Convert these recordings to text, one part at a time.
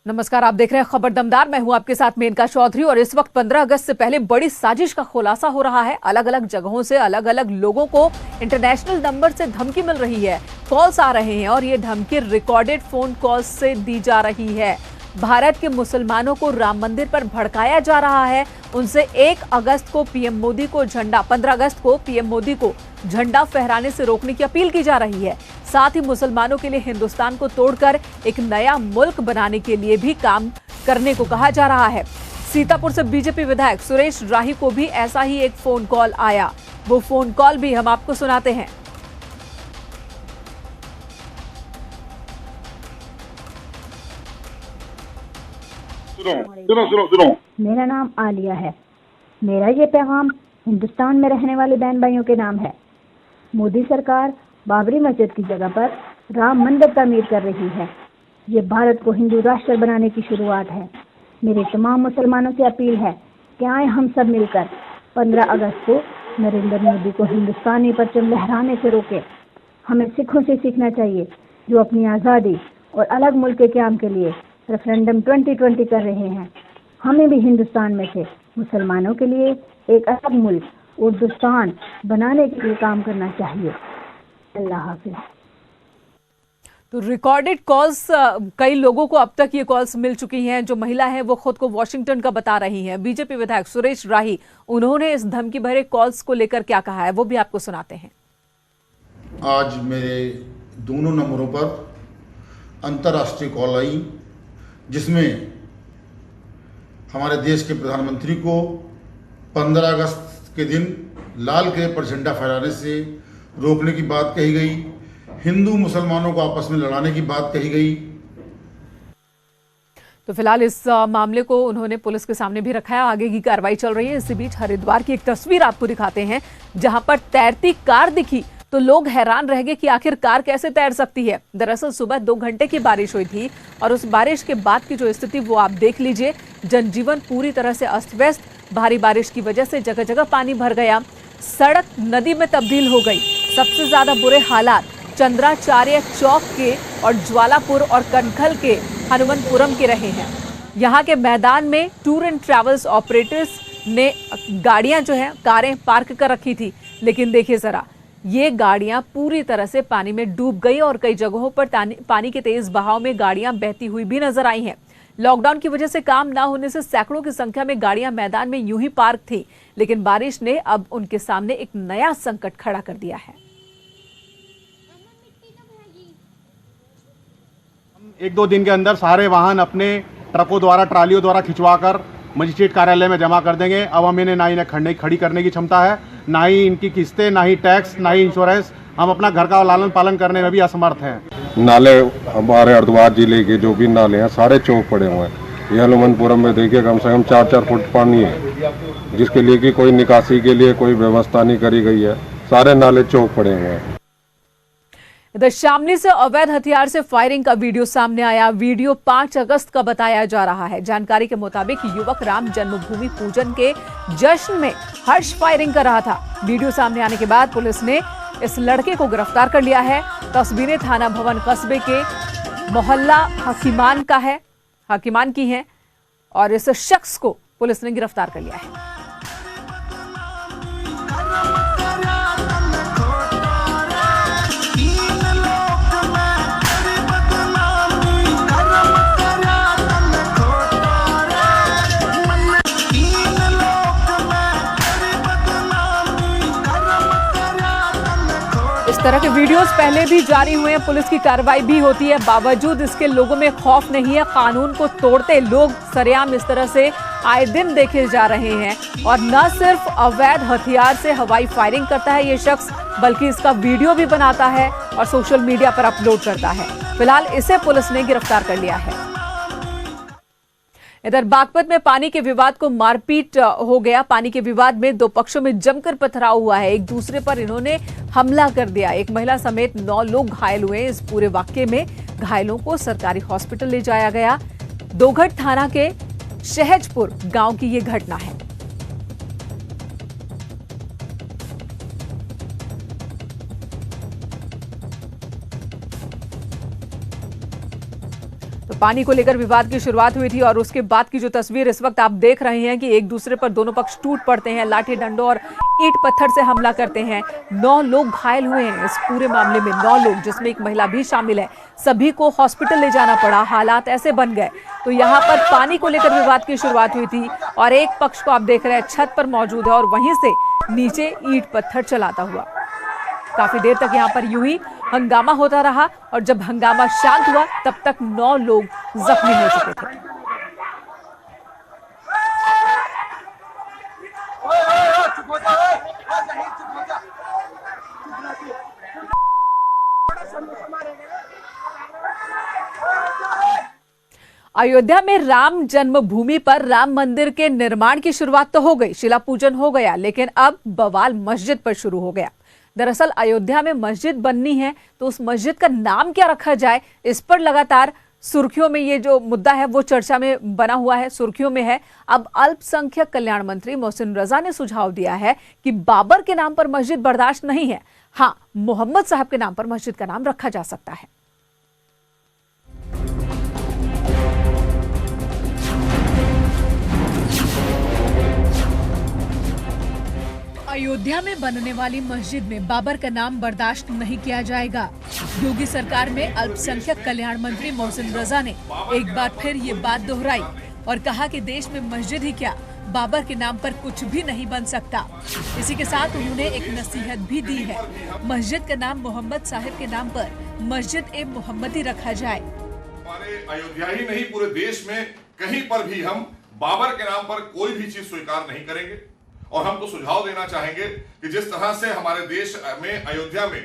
नमस्कार, आप देख रहे हैं खबर दमदार। मैं हूं आपके साथ मेनका चौधरी और इस वक्त 15 अगस्त से पहले बड़ी साजिश का खुलासा हो रहा है। अलग अलग जगहों से अलग अलग लोगों को इंटरनेशनल नंबर से धमकी मिल रही है, कॉल्स आ रहे हैं और ये धमकी रिकॉर्डेड फोन कॉल्स से दी जा रही है। भारत के मुसलमानों को राम मंदिर पर भड़काया जा रहा है। उनसे 1 अगस्त को पीएम मोदी को झंडा 15 अगस्त को पीएम मोदी को झंडा फहराने से रोकने की अपील की जा रही है। साथ ही मुसलमानों के लिए हिंदुस्तान को तोड़कर एक नया मुल्क बनाने के लिए भी काम करने को कहा जा रहा है। सीतापुर से बीजेपी विधायक सुरेश राही को भी ऐसा ही एक फोन कॉल आया। वो फोन कॉल भी हम आपको सुनाते हैं। सुनो। मेरा नाम आलिया है। मेरा ये पैगाम हिंदुस्तान में रहने वाले बहन भाइयों के नाम है। मोदी सरकार बाबरी मस्जिद की जगह पर राम मंदिर तामीर कर रही है। ये भारत को हिंदू राष्ट्र बनाने की शुरुआत है। मेरे तमाम मुसलमानों से अपील है कि आए हम सब मिलकर 15 अगस्त को नरेंद्र मोदी को हिंदुस्तानी परचम लहराने से रोके। हमें सिखों से सीखना चाहिए जो अपनी आज़ादी और अलग मुल्क के क़याम के लिए रेफरेंडम 2020 कर रहे हैं। हमें भी हिंदुस्तान में से मुसलमानों के लिए एक अलग मुल्क उर्दुस्तान बनाने के लिए काम करना चाहिए। अल्लाह हाफिज़। तो रिकॉर्डेड कॉल्स कई लोगों को अब तक ये कॉल्स मिल चुकी हैं। जो महिला है वो खुद को वॉशिंगटन का बता रही हैं। बीजेपी विधायक सुरेश राही, उन्होंने इस धमकी भरे कॉल्स को लेकर क्या कहा है वो भी आपको सुनाते हैं। आज मेरे दोनों नंबरों पर अंतर्राष्ट्रीय कॉल आई, जिसमें हमारे देश के प्रधानमंत्री को 15 अगस्त के दिन लाल किले पर झंडा फहराने से रोकने की बात कही गई, हिंदू मुसलमानों को आपस में लड़ाने की बात कही गई। तो फिलहाल इस मामले को उन्होंने पुलिस के सामने भी रखा है। आगे की कार्रवाई चल रही है। इसी बीच हरिद्वार की एक तस्वीर आपको दिखाते हैं जहां पर तैरती कार दिखी तो लोग हैरान रह गए कि आखिर कार कैसे तैर सकती है। दरअसल सुबह 2 घंटे की बारिश हुई थी और उस बारिश के बाद की जो स्थिति वो आप देख लीजिए। जनजीवन पूरी तरह से अस्त व्यस्त। भारी बारिश की वजह से जगह जगह पानी भर गया, सड़क नदी में तब्दील हो गई। सबसे ज्यादा बुरे हालात चंद्राचार्य चौक के और ज्वालापुर और कनखल के हनुमंतपुरम के रहे हैं। यहाँ के मैदान में टूर एंड ट्रैवल्स ऑपरेटर्स ने गाड़ियां जो है कारें पार्क कर रखी थी, लेकिन देखिए जरा ये गाड़ियां पूरी तरह से पानी में डूब गई और कई जगहों पर पानी के तेज बहाव में गाड़ियां बहती हुई भी नजर आई हैं। लॉकडाउन की वजह से काम ना होने से सैकड़ों की संख्या में गाड़ियां मैदान में यूं ही पार्क थी, लेकिन बारिश ने अब उनके सामने एक नया संकट खड़ा कर दिया है। 1-2 दिन के अंदर सारे वाहन अपने ट्रकों द्वारा, ट्रालियों द्वारा खिंचवाकर मजिस्ट्रेट कार्यालय में जमा कर देंगे। अब हम इन्हें ना ही खड़ी करने की क्षमता है, ना ही इनकी किस्तें, ना ही टैक्स, ना ही इंश्योरेंस। हम अपना घर का लालन पालन करने में भी असमर्थ हैं। नाले हमारे हरिद्वार जिले के जो भी नाले हैं सारे चौक पड़े हुए हैं। ये हनुमंतपुरम में देखिए कम से कम 4-4 फुट पानी है, जिसके लिए कि कोई निकासी के लिए कोई व्यवस्था नहीं करी गई है। सारे नाले चौक पड़े हुए हैं। इधर शामली से अवैध हथियार से फायरिंग का वीडियो सामने आया। वीडियो 5 अगस्त का बताया जा रहा है। जानकारी के मुताबिक युवक राम जन्मभूमि पूजन के जश्न में हर्ष फायरिंग कर रहा था। वीडियो सामने आने के बाद पुलिस ने इस लड़के को गिरफ्तार कर लिया है। तस्वीरें थाना भवन कस्बे के मोहल्ला हकीमान की हैं और इस शख्स को पुलिस ने गिरफ्तार कर लिया है। इस तरह के वीडियोस पहले भी जारी हुए हैं। पुलिस की कार्रवाई भी होती है, बावजूद इसके लोगों में खौफ नहीं है। कानून को तोड़ते लोग सरेआम इस तरह से आए दिन देखे जा रहे हैं। और न सिर्फ अवैध हथियार से हवाई फायरिंग करता है ये शख्स, बल्कि इसका वीडियो भी बनाता है और सोशल मीडिया पर अपलोड करता है। फिलहाल इसे पुलिस ने गिरफ्तार कर लिया है। इधर बागपत में पानी के विवाद को मारपीट हो गया। पानी के विवाद में 2 पक्षों में जमकर पथराव हुआ है। एक दूसरे पर इन्होंने हमला कर दिया। एक महिला समेत 9 लोग घायल हुए। इस पूरे वाकये में घायलों को सरकारी हॉस्पिटल ले जाया गया। दोघट थाना के शहजपुर गांव की ये घटना है। तो पानी को लेकर विवाद की शुरुआत हुई थी और उसके बाद की जो तस्वीर इस वक्त आप देख रहे हैं कि एक दूसरे पर दोनों पक्ष टूट पड़ते हैं, लाठी डंडों और ईंट पत्थर से हमला करते हैं। 9 लोग घायल हुए हैं इस पूरे मामले में, 9 लोग जिसमें एक महिला भी शामिल है। सभी को हॉस्पिटल ले जाना पड़ा, हालात ऐसे बन गए। तो यहाँ पर पानी को लेकर विवाद की शुरुआत हुई थी और एक पक्ष को आप देख रहे हैं छत पर मौजूद है और वहीं से नीचे ईंट पत्थर चलाता हुआ काफी देर तक यहाँ पर यूं ही हंगामा होता रहा और जब हंगामा शांत हुआ तब तक 9 लोग जख्मी हो चुके थे। अयोध्या में राम जन्मभूमि पर राम मंदिर के निर्माण की शुरुआत तो हो गई, शिला पूजन हो गया, लेकिन अब बवाल मस्जिद पर शुरू हो गया। दरअसल अयोध्या में मस्जिद बननी है तो उस मस्जिद का नाम क्या रखा जाए, इस पर लगातार सुर्खियों में ये जो मुद्दा है वो चर्चा में बना हुआ है, सुर्खियों में है। अब अल्पसंख्यक कल्याण मंत्री मोहसिन रजा ने सुझाव दिया है कि बाबर के नाम पर मस्जिद बर्दाश्त नहीं है, हाँ मोहम्मद साहब के नाम पर मस्जिद का नाम रखा जा सकता है। अयोध्या में बनने वाली मस्जिद में बाबर का नाम बर्दाश्त नहीं किया जाएगा। योगी सरकार में अल्पसंख्यक कल्याण मंत्री मोहसिन रजा ने एक बार फिर ये बात दोहराई और कहा कि देश में मस्जिद ही क्या, बाबर के नाम पर कुछ भी नहीं बन सकता। इसी के साथ उन्होंने एक नसीहत भी दी है, मस्जिद का नाम मोहम्मद साहिब के नाम पर मस्जिद ए मोहम्मदी रखा जाए। हमारे अयोध्या ही नहीं पूरे देश में कहीं पर भी हम बाबर के नाम पर कोई भी चीज स्वीकार नहीं करेंगे। और हम तो सुझाव देना चाहेंगे कि जिस तरह से हमारे देश में अयोध्या में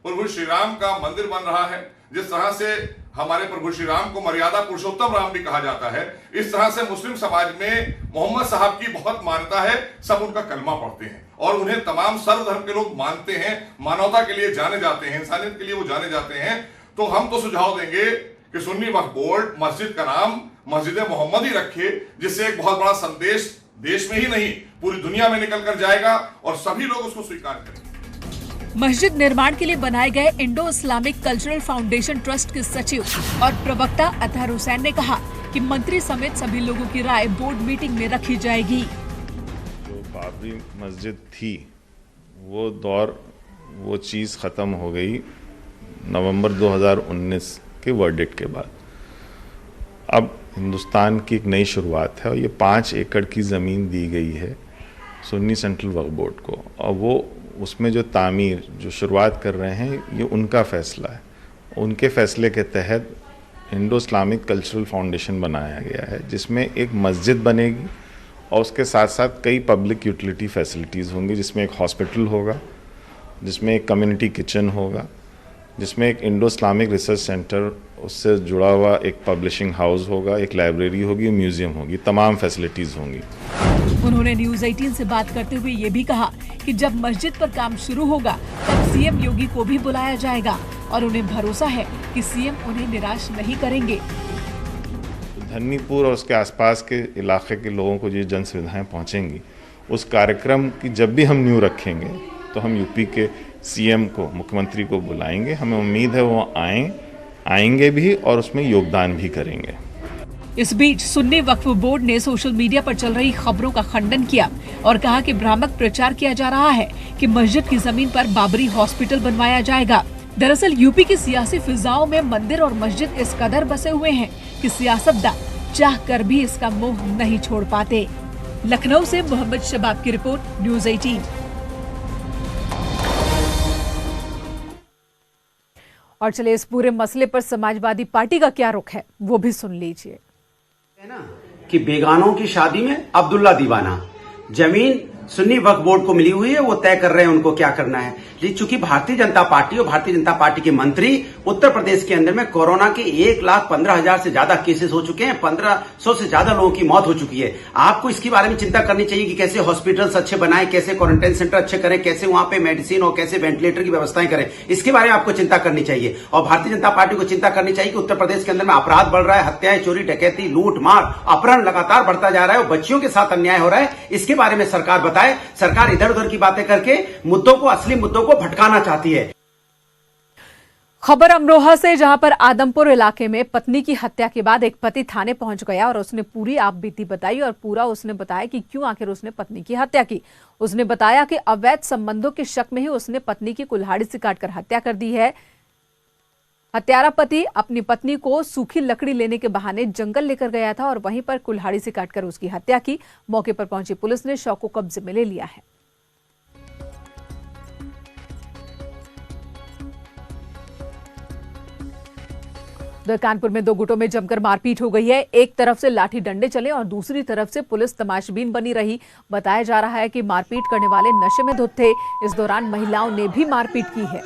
प्रभु श्री राम का मंदिर बन रहा है, जिस तरह से हमारे प्रभु श्री राम को मर्यादा पुरुषोत्तम राम भी कहा जाता है, इस तरह से मुस्लिम समाज में मोहम्मद साहब की बहुत मान्यता है। सब उनका कलमा पढ़ते हैं और उन्हें तमाम सर्वधर्म के लोग मानते हैं, मानवता के लिए जाने जाते हैं, इंसानियत के लिए वो जाने जाते हैं। तो हम तो सुझाव देंगे कि सुन्नी वक्फ बोर्ड मस्जिद का नाम मस्जिद मोहम्मदी रखे, जिससे एक बहुत बड़ा संदेश देश में ही नहीं पूरी दुनिया में निकल कर जाएगा और सभी लोग उसको स्वीकार करेंगे। मस्जिद निर्माण के लिए बनाए गए Indo Islamic cultural foundation trust के सचिव और प्रवक्ता अतहर हुसैन ने कहा कि मंत्री समेत सभी लोगों की राय बोर्ड मीटिंग में रखी जाएगी। जो बाबरी मस्जिद थी वो दौर, वो चीज खत्म हो गई नवंबर 2019 के वर्डिक्ट के बाद। अब हिंदुस्तान की एक नई शुरुआत है और ये 5 एकड़ की ज़मीन दी गई है सुन्नी सेंट्रल वक्फ बोर्ड को, और वो उसमें जो तामीर जो शुरुआत कर रहे हैं ये उनका फैसला है। उनके फैसले के तहत इंडो इस्लामिक कल्चरल फाउंडेशन बनाया गया है, जिसमें एक मस्जिद बनेगी और उसके साथ साथ कई पब्लिक यूटिलिटी फैसिलिटीज़ होंगी, जिसमें एक हॉस्पिटल होगा, जिसमें एक कम्युनिटी किचन होगा, जिसमें एक इंडो इस्लामिक रिसर्च सेंटर, उससे जुड़ा हुआ एक पब्लिशिंग हाउस होगा, एक लाइब्रेरी होगी, म्यूजियम होगी, तमाम फैसिलिटीज होंगी। उन्होंने न्यूज़ 18 से बात करते हुए ये भी कहा कि जब मस्जिद पर काम शुरू होगा तब सीएम योगी को भी बुलाया जाएगा और उन्हें भरोसा है कि सीएम उन्हें निराश नहीं करेंगे। धन्नीपुर और उसके आसपास के इलाके के लोगों को ये जन सुविधाएं पहुँचेंगी, उस कार्यक्रम की जब भी हम न्यू रखेंगे तो हम यूपी के सीएम को, मुख्यमंत्री को बुलाएंगे। हमें उम्मीद है वो आएंगे भी और उसमें योगदान भी करेंगे। इस बीच सुन्नी वक्फ बोर्ड ने सोशल मीडिया पर चल रही खबरों का खंडन किया और कहा कि भ्रामक प्रचार किया जा रहा है कि मस्जिद की जमीन पर बाबरी हॉस्पिटल बनवाया जाएगा। दरअसल यूपी की सियासी फिजाओं में मंदिर और मस्जिद इस कदर बसे हुए हैं कि सियासतदान चाह कर भी इसका मोह नहीं छोड़ पाते। लखनऊ से मोहम्मद शबाब की रिपोर्ट, न्यूज़ 18। और चलिए इस पूरे मसले पर समाजवादी पार्टी का क्या रुख है वो भी सुन लीजिए। है ना कि बेगानों की शादी में अब्दुल्ला दीवाना, जमीन सुन्नी वक्फ बोर्ड को मिली हुई है, वो तय कर रहे हैं उनको क्या करना है। लेकिन चूंकि भारतीय जनता पार्टी और भारतीय जनता पार्टी के मंत्री उत्तर प्रदेश के अंदर में कोरोना के 1,15,000 से ज्यादा केसेस हो चुके हैं, 1,500 से ज्यादा लोगों की मौत हो चुकी है। आपको इसके बारे में चिंता करनी चाहिए कि कैसे हॉस्पिटल्स अच्छे बनाएं, कैसे क्वारंटाइन सेंटर अच्छे करें, कैसे वहां पे मेडिसिन और कैसे वेंटिलेटर की व्यवस्थाएं करें, इसके बारे में आपको चिंता करनी चाहिए। और भारतीय जनता पार्टी को चिंता करनी चाहिए कि उत्तर प्रदेश के अंदर में अपराध बढ़ रहा है, हत्याएं, चोरी, डकैती, लूट मार, अपहरण लगातार बढ़ता जा रहा है और बच्चियों के साथ अन्याय हो रहा है। इसके बारे में सरकार बताए। सरकार इधर उधर की बातें करके मुद्दों को, असली मुद्दों को भटकाना चाहती है। खबर अमरोहा से, जहां पर आदमपुर इलाके में पत्नी की हत्या के बाद एक पति थाने पहुंच गया और उसने पूरी आपबीती बताई और पूरा उसने बताया कि क्यों आखिर उसने पत्नी की हत्या की। उसने बताया कि अवैध संबंधों के शक में ही उसने पत्नी की कुल्हाड़ी से काटकर हत्या कर दी है। हत्यारा पति अपनी पत्नी को सूखी लकड़ी लेने के बहाने जंगल लेकर गया था और वहीं पर कुल्हाड़ी से काटकर उसकी हत्या की। मौके पर पहुंची पुलिस ने शव को कब्जे में ले लिया है। कानपुर में दो गुटों में जमकर मारपीट हो गई है। एक तरफ से लाठी डंडे चले और दूसरी तरफ से पुलिस तमाशबीन बनी रही। बताया जा रहा है कि मारपीट करने वाले नशे में धुत थे। इस दौरान महिलाओं ने भी मारपीट की है।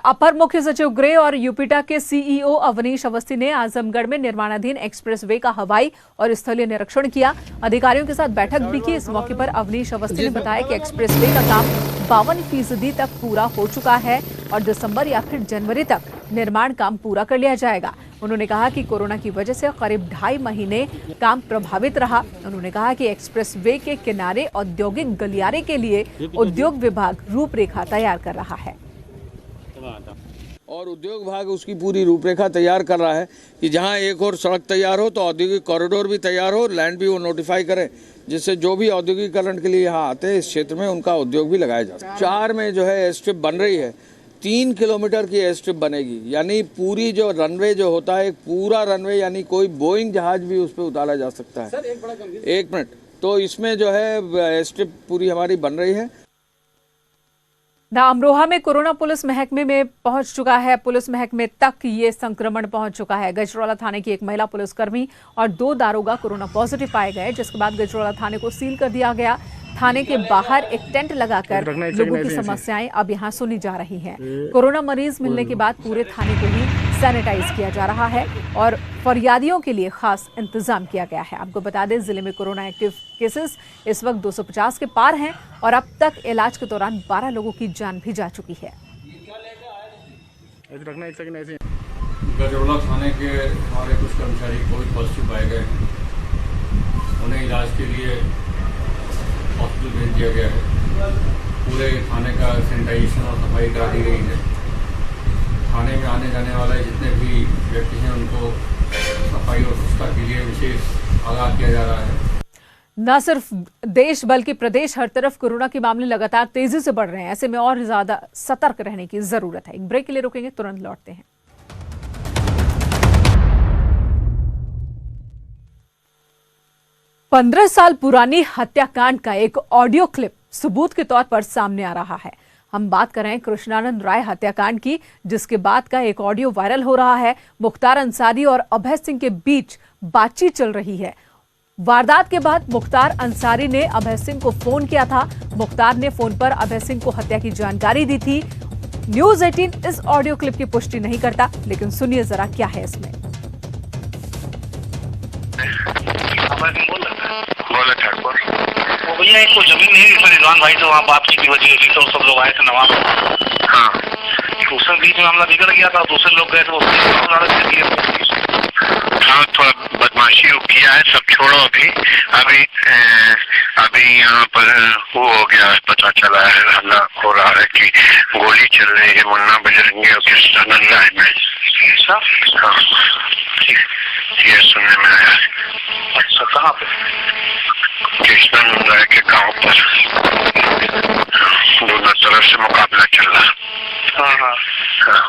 अपर मुख्य सचिव गृह और यूपीटा के सीईओ अवनीश अवस्थी ने आजमगढ़ में निर्माणाधीन एक्सप्रेसवे का हवाई और स्थलीय निरीक्षण किया। अधिकारियों के साथ बैठक भी की। इस मौके पर अवनीश अवस्थी ने बताया कि एक्सप्रेसवे का काम 52% तक पूरा हो चुका है और दिसंबर या फिर जनवरी तक निर्माण काम पूरा कर लिया जाएगा। उन्होंने कहा कि कोरोना की वजह से करीब 2.5 महीने काम प्रभावित रहा। उन्होंने कहा कि एक्सप्रेसवे के किनारे औद्योगिक गलियारे के लिए उद्योग विभाग रूपरेखा तैयार कर रहा है और उद्योग विभाग उसकी पूरी रूपरेखा तैयार कर रहा है कि जहां एक और सड़क तैयार हो तो औद्योगिक कॉरिडोर भी तैयार हो, लैंड भी वो नोटिफाई करें, जिससे जो भी औद्योगिकरण के लिए यहाँ आते हैं इस क्षेत्र में उनका उद्योग भी लगाया जा सके। 4 में जो है एयर स्ट्रिप बन रही है, 3 किलोमीटर की एयर स्ट्रिप बनेगी, यानी पूरी जो रनवे जो होता है, एक पूरा रनवे, यानी कोई बोइंग जहाज भी उस पर उतारा जा सकता है। एक मिनट, तो इसमें जो है एयर स्ट्रिप पूरी हमारी बन रही है। अमरोहा में कोरोना पुलिस महकमे में पहुंच चुका है। पुलिस महकमे तक ये संक्रमण पहुंच चुका है। गजरौला थाने की एक महिला पुलिसकर्मी और 2 दारोगा कोरोना पॉजिटिव पाए गए, जिसके बाद गजरौला थाने को सील कर दिया गया। थाने के बाहर एक टेंट लगाकर लोगों की समस्याएं अब यहां सुनी जा रही हैं। कोरोना मरीज मिलने के बाद पूरे थाने को ही सैनिटाइज किया जा रहा है और फरियादियों के लिए खास इंतजाम किया गया है। आपको बता दें, जिले में कोरोना एक्टिव केसेस इस वक्त 250 के पार हैं और अब तक इलाज के दौरान 12 लोगों की जान भी जा चुकी है। गजरौला थाने के हमारे कुछ कर्मचारी कोविड पॉजिटिव पाए गए हैं। उन्हें इलाज के लिए हॉस्पिटल भेज दिया गया है। पूरे थाने का सैनिटाइजेशन और सफाई करा दी गई है। थाने में आने जाने वाले जितने भी व्यक्ति हैं उनको सफाई और स्वच्छता के लिए विशेष आगाह किया जा रहा है। न सिर्फ देश बल्कि प्रदेश हर तरफ कोरोना के मामले लगातार तेजी से बढ़ रहे हैं। ऐसे में और ज्यादा सतर्क रहने की जरूरत है। एक ब्रेक के लिए रुकेंगे, तुरंत लौटते हैं। पंद्रह साल पुरानी हत्याकांड का एक ऑडियो क्लिप सबूत के तौर पर सामने आ रहा है। हम बात कर रहे हैं कृष्णानंद राय हत्याकांड की, जिसके बाद का एक ऑडियो वायरल हो रहा है। मुख्तार अंसारी और अभय सिंह के बीच बातचीत चल रही है। वारदात के बाद मुख्तार अंसारी ने अभय सिंह को फोन किया था। मुख्तार ने फोन पर अभय सिंह को हत्या की जानकारी दी थी। न्यूज 18 इस ऑडियो क्लिप की पुष्टि नहीं करता, लेकिन सुनिए जरा क्या है इसमें। बोले ठाकुर, वो भैया एक को जमीन नहीं थी रिजवान भाई से, वहाँ बात की वजह हुई तो सब लोग आए थे नवाब। हाँ, उसमें बीच में मामला बिगड़ गया था, दूसरे लोग गए थे, हाँ थोड़ा बदमाशी किया है, सब छोड़ो अभी। अभी यहाँ पर वो हो गया है, पता चला है, हल्ला हो रहा है कि गोली चल रही है मुन्ना बजरंगी और कृष्णानंद राय में। हाँ, ये सुनने में आया। अच्छा, कहाँ पे? कृष्णानंद राय के गांव पर दोनों तरफ से मुकाबला चल रहा। हाँ हाँ हाँ,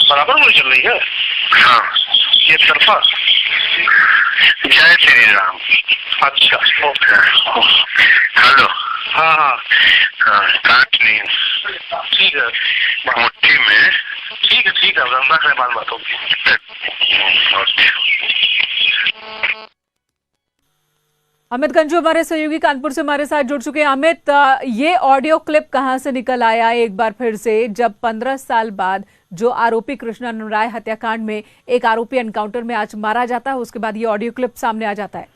बराबर गोली चल रही है। हाँ, ये तरफा। जय श्री राम। अच्छा, हेलो। हाँ हाँ हाँ, काट नहीं, ठीक है, मुट्ठी में। ठीक है, रख रहे, बात होगी। अमित गंजू हमारे सहयोगी कानपुर से हमारे साथ जुड़ चुके हैं। अमित, ये ऑडियो क्लिप कहां से निकल आया एक बार फिर से, जब 15 साल बाद जो आरोपी कृष्णानंद राय हत्याकांड में एक आरोपी एनकाउंटर में आज मारा जाता है, उसके बाद ये ऑडियो क्लिप सामने आ जाता है?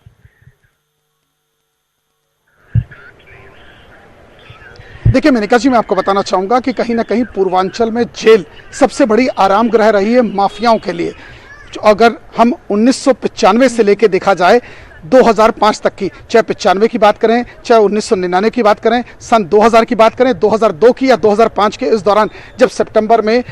देखिए मेनका जी, मैं आपको बताना चाहूँगा कि कहीं ना कहीं पूर्वांचल में जेल सबसे बड़ी आराम गृह रही है माफियाओं के लिए। अगर हम 1995 से लेके देखा जाए 2005 तक की, चाहे 95 की बात करें, चाहे 1999 की बात करें, सन 2000 की बात करें, 2002 की या 2005 के, इस दौरान जब सितंबर में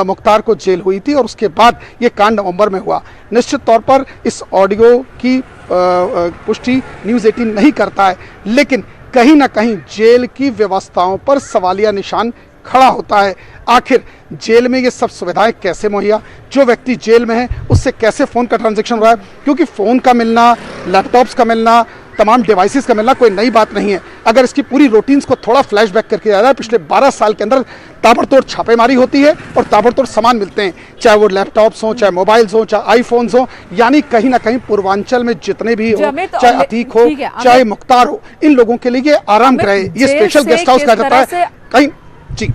मुख्तार को जेल हुई थी और उसके बाद ये कांड नवंबर में हुआ। निश्चित तौर पर इस ऑडियो की पुष्टि न्यूज़ 18 नहीं करता है, लेकिन कहीं ना कहीं जेल की व्यवस्थाओं पर सवालिया निशान खड़ा होता है। आखिर जेल में ये सब सुविधाएं कैसे मुहैया, जो व्यक्ति जेल में है उससे कैसे फ़ोन का ट्रांजैक्शन हो रहा है, क्योंकि फ़ोन का मिलना, लैपटॉप्स का मिलना, तमाम डिवाइसेस का मिलना कोई नई बात नहीं है। अगर इसकी पूरी रूटीन्स को थोड़ा फ्लैशबैक करके याद है, पिछले 12 साल के अंदर ताबड़तोड़ छापेमारी होती है और ताबड़तोड़ सामान मिलते हैं, चाहे वो लैपटॉप्स हों, चाहे मोबाइल्स हों, चाहे आईफोन्स हों। यानी कहीं ना कहीं पूर्वांचल में जितने भी हो, चाहे अतीक हो, चाहे मुख्तार हो, इन लोगों के लिए ये आराम गृह है, ये स्पेशल गेस्ट हाउस कहा जाता है कहीं। जी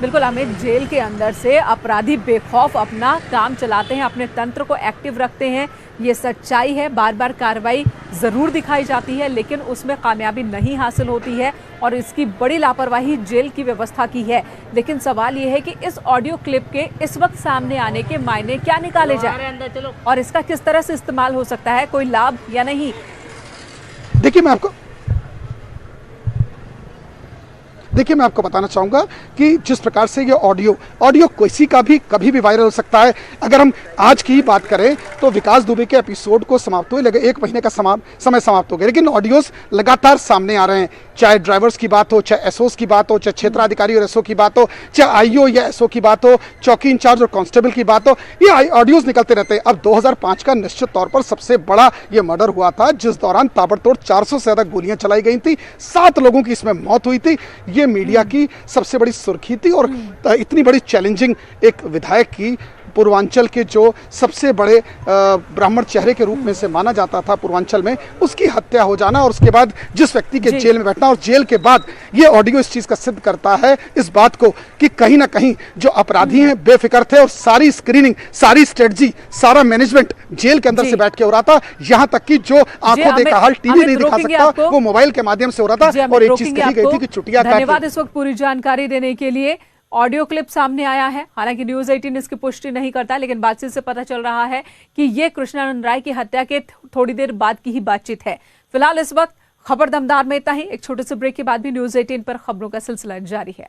बिल्कुल अमित, जेल के अंदर से अपराधी बेखौफ अपना काम चलाते हैं, अपने तंत्र को एक्टिव रखते हैं, ये सच्चाई है। बार बार कार्रवाई ज़रूर दिखाई जाती है लेकिन उसमें कामयाबी नहीं हासिल होती है और इसकी बड़ी लापरवाही जेल की व्यवस्था की है। लेकिन सवाल ये है कि इस ऑडियो क्लिप के इस वक्त सामने आने के मायने क्या निकाले जाए और इसका किस तरह से इस्तेमाल हो सकता है, कोई लाभ या नहीं। देखिए मैं आपको बताना चाहूँगा कि जिस प्रकार से ये ऑडियो किसी का भी कभी भी वायरल हो सकता है। अगर हम आज की ही बात करें तो विकास दुबे के एपिसोड को समाप्त हुए लगे 1 महीने का समय समाप्त हो गया, लेकिन ऑडियोज लगातार सामने आ रहे हैं। चाहे ड्राइवर्स की बात हो, चाहे एसओस की बात हो, चाहे क्षेत्राधिकारी और एसओ की बात हो, चाहे आईओ या एसओ की बात हो, चौकी इंचार्ज और कांस्टेबल की बात हो, ये ऑडियोज निकलते रहते हैं। अब 2005 का निश्चित तौर पर सबसे बड़ा ये मर्डर हुआ था, जिस दौरान ताबड़तोड़ 400 से ज़्यादा गोलियां चलाई गई थी, 7 लोगों की इसमें मौत हुई थी। ये मीडिया की सबसे बड़ी सुर्खी थी और इतनी बड़ी चैलेंजिंग एक विधायक की, पूर्वांचल के जो सबसे बड़े ब्राह्मण चेहरे के रूप में से माना जाता था पूर्वांचल में, उसकी हत्या हो जाना और उसके बाद जिस व्यक्ति के जेल में बैठना, और जेल के बाद ये ऑडियो इस चीज़ का सिद्ध करता है, इस बात को कि कहीं ना कहीं जो अपराधी हैं बेफिक्र थे और सारी स्क्रीनिंग, सारी स्ट्रेटजी, सारा मैनेजमेंट जेल के अंदर से बैठ के हो रहा था। यहाँ तक कि जो आंखों देखा हाल टीवी नहीं दिखा सकता, वो मोबाइल के माध्यम से हो रहा था। और एक चीज कही गई थी कि चुटिया। धन्यवाद इस वक्त पूरी जानकारी देने के लिए। ऑडियो क्लिप सामने आया है, हालांकि न्यूज़ 18 इसकी पुष्टि नहीं करता, लेकिन बातचीत से पता चल रहा है कि ये कृष्णानंद राय की हत्या के थोड़ी देर बाद की ही बातचीत है। फिलहाल इस वक्त खबर दमदार में इतना ही। एक छोटे से ब्रेक के बाद भी न्यूज़ 18 पर खबरों का सिलसिला जारी है।